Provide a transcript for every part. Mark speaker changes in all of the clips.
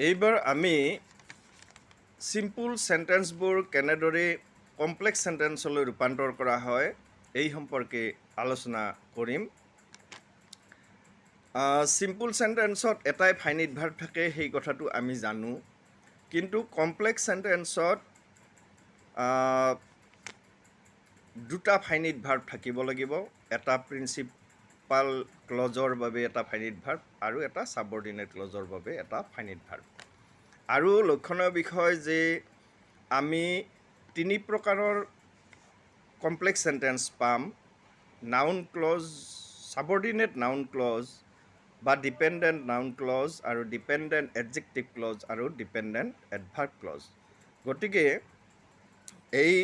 Speaker 1: এইবাৰ আমি সিম্পল সেন্টেন্সবোৰ কেনেদৰে কমপ্লেক্স সেন্টেন্সলৈ ৰূপান্তৰ কৰা হয় এই সম্পৰ্কে আলোচনা কৰিম। সিম্পল সেন্টেন্সত এটাই ফাইনিট ভাৰ্ব থাকে সেই কথাটো আমি জানো, কিন্তু কমপ্লেক্স সেন্টেন্সত দুটা ফাইনিট ভাৰ্ব থাকিব লাগিব। এটা প্ৰিন্সিপাল ক্লজৰ বাবে এটা ফাইনিট ভাৰ্ব আৰু এটা সাবঅৰ্ডিনেট ক্লজৰ বাবে এটা ফাইনিট ভাৰ্ব। আৰু লক্ষণীয় বিষয় যে আমি তিনি প্ৰকাৰৰ কমপ্লেক্স সেন্টেন্স পাম: নাউন ক্লজ, সাবঅৰ্ডিনেট নাউন ক্লজ বা ডিপেণ্ডেণ্ট নাউন ক্লজ, আৰু ডিপেণ্ডেণ্ট এডজেক্টিভ ক্লজ আৰু ডিপেণ্ডেণ্ট এডভাৰ্ব ক্লজ। গতিকে এই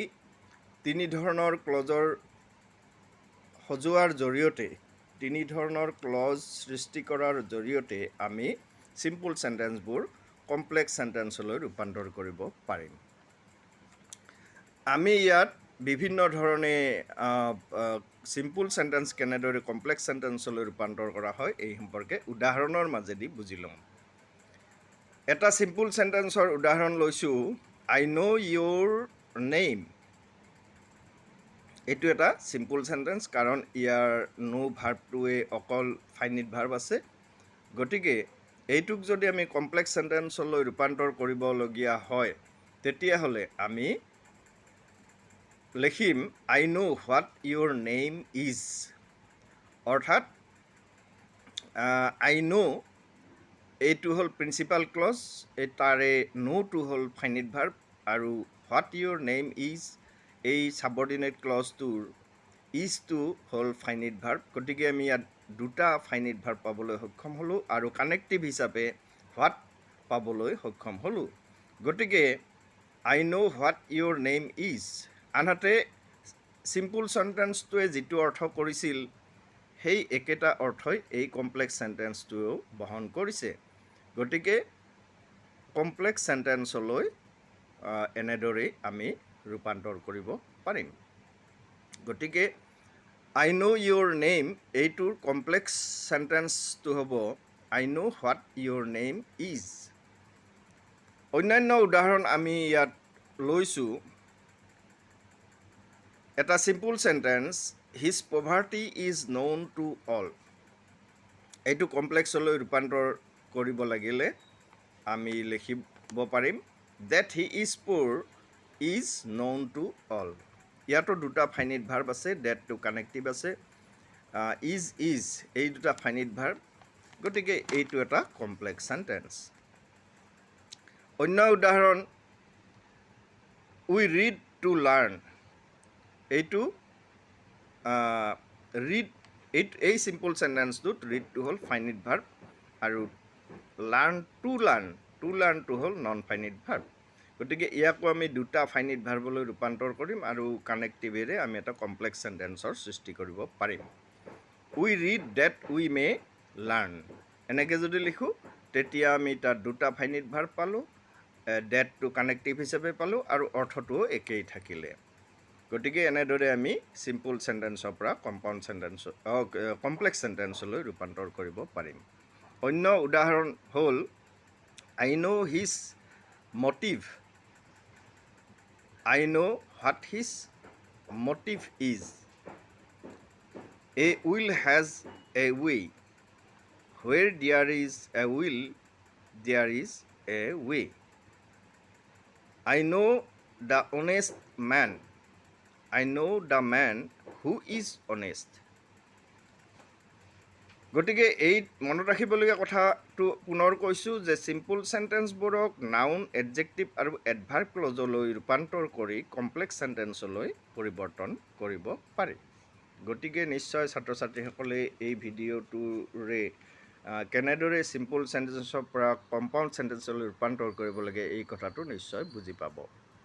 Speaker 1: তিনি ধৰণৰ ক্লজৰ সজোৱাৰ জৰিয়তে, তিনি ধৰণৰ ক্লজ সৃষ্টি কৰাৰ জৰিয়তে আমি সিম্পল সেন্টেন্সবোৰ কমপ্লেক্স সেন্টেন্সলৈ ৰূপান্তৰ কৰিব পাৰিম। আমি ইয়াত বিভিন্ন ধৰণে সিম্পল সেন্টেন্স কেনেদৰে কমপ্লেক্স সেন্টেন্সলৈ ৰূপান্তৰ কৰা হয় এই সম্পৰ্কে উদাহৰণৰ মাজেদি বুজি ল'ম। এটা সিম্পল সেন্টেন্সৰ উদাহৰণ লৈছোঁ, আই ন' ইউৰ নেম। এইটো এটা সিম্পল সেন্টেন্স, কাৰণ ইয়াৰ ন' ভাৰ্বটোৱে অকল ফাইনিট ভাৰ্ব আছে। গতিকে এইটোক যদি আমি কমপ্লেক্স সেন্টেন্সলৈ ৰূপান্তৰ কৰিবলগীয়া হয় তেতিয়াহ'লে আমি লিখিম আই know' what Euro name is. অৰ্থাৎ আই ন' এইটো হ'ল প্ৰিন্সিপাল ক্লজ, তাৰে ন'টো হ'ল ফাইনিট ভাৰ্ব, আৰু হোৱাট ইউৰ নেম ইজ এই সাবঅৰ্ডিনেট ক্লজটোৰ ইজটো হ'ল ফাইনিট ভাৰ্ব। গতিকে আমি ইয়াত দুটা ফাইনিট ভাৰ্ব পাবলৈ সক্ষম হ'লোঁ আৰু কানেক্টিভ হিচাপে হোৱাট পাবলৈ সক্ষম হ'লোঁ। গতিকে আই know' what Euro name is. আনহাতে সিম্পল সেন্টেন্সটোৱে যিটো অৰ্থ কৰিছিল সেই একেটা অৰ্থই এই কমপ্লেক্স সেন্টেন্সটোৱেও বহন কৰিছে। গতিকে কমপ্লেক্স সেন্টেন্সলৈ এনেদৰেই আমি ৰূপান্তৰ কৰিব পাৰিম। গতিকে আই ন' ইউৰ নেম এইটোৰ কমপ্লেক্স সেন্টেন্সটো হ'ব আই know' what Euro name is. অন্যান্য উদাহৰণ আমি ইয়াত লৈছোঁ। এটা simple sentence, his poverty is known to all. এইটো কমপ্লেক্সলৈ ৰূপান্তৰ কৰিব লাগিলে আমি লিখিব পাৰিম ডেট হি ইজ পুৰ ইজ ন'ন টু অল। ইয়াতো দুটা ফাইনিট ভাৰ্ব আছে, ডেটটো কানেক্টিভ আছে, ইজ এই দুটা ফাইনিট ভাৰ্ব। গতিকে এইটো এটা কমপ্লেক্স সেন্টেন্স। অন্য উদাহৰণ, উই ৰিড টু লাৰ্ণ। এইটো ৰিড এই সিম্পল সেন্টেন্সটোত ৰিডটো হ'ল ফাইনিট ভাৰ্ব আৰু লাৰ্ণটো হ'ল নন ফাইনিট ভাৰ্ব। গতিকে ইয়াকো আমি দুটা ফাইনিট ভাৰ্বলৈ ৰূপান্তৰ কৰিম আৰু কানেক্টিভেৰে আমি এটা কমপ্লেক্স সেন্টেন্সৰ সৃষ্টি কৰিব পাৰিম। We read that we may learn. এনেকৈ যদি লিখোঁ তেতিয়া আমি তাত দুটা ফাইনিট ভাৰ্ব পালোঁ, ডেটটো কানেক্টিভ হিচাপে পালোঁ আৰু অৰ্থটোও একেই থাকিলে। গতিকে এনেদৰে আমি সিম্পল সেন্টেন্সৰ পৰা কমপ্লেক্স সেন্টেন্সলৈ ৰূপান্তৰ কৰিব পাৰিম। অন্য উদাহৰণ হ'ল, I know' his motive. I know' what his motive is. A will has a way. Where there is a will there is a way. I know' the honest man. I know' the man who is honest. গতিকে এই মনত ৰাখিবলগীয়া কথাটো পুনৰ কৈছোঁ যে simple সেন্টেন্সবোৰক noun, adjective আৰু এডভাৰ্ব ক্লজলৈ ৰূপান্তৰ কৰি কমপ্লেক্স সেন্টেন্সলৈ পৰিৱৰ্তন কৰিব পাৰি। গতিকে নিশ্চয় ছাত্ৰ ছাত্ৰীসকলে এই ভিডিঅ'টোৰে কেনেদৰে সিম্পল সেন্টেন্সৰ পৰা কম্পাউণ্ড সেন্টেন্সলৈ ৰূপান্তৰ কৰিব লাগে এই কথাটো নিশ্চয় বুজি পাব।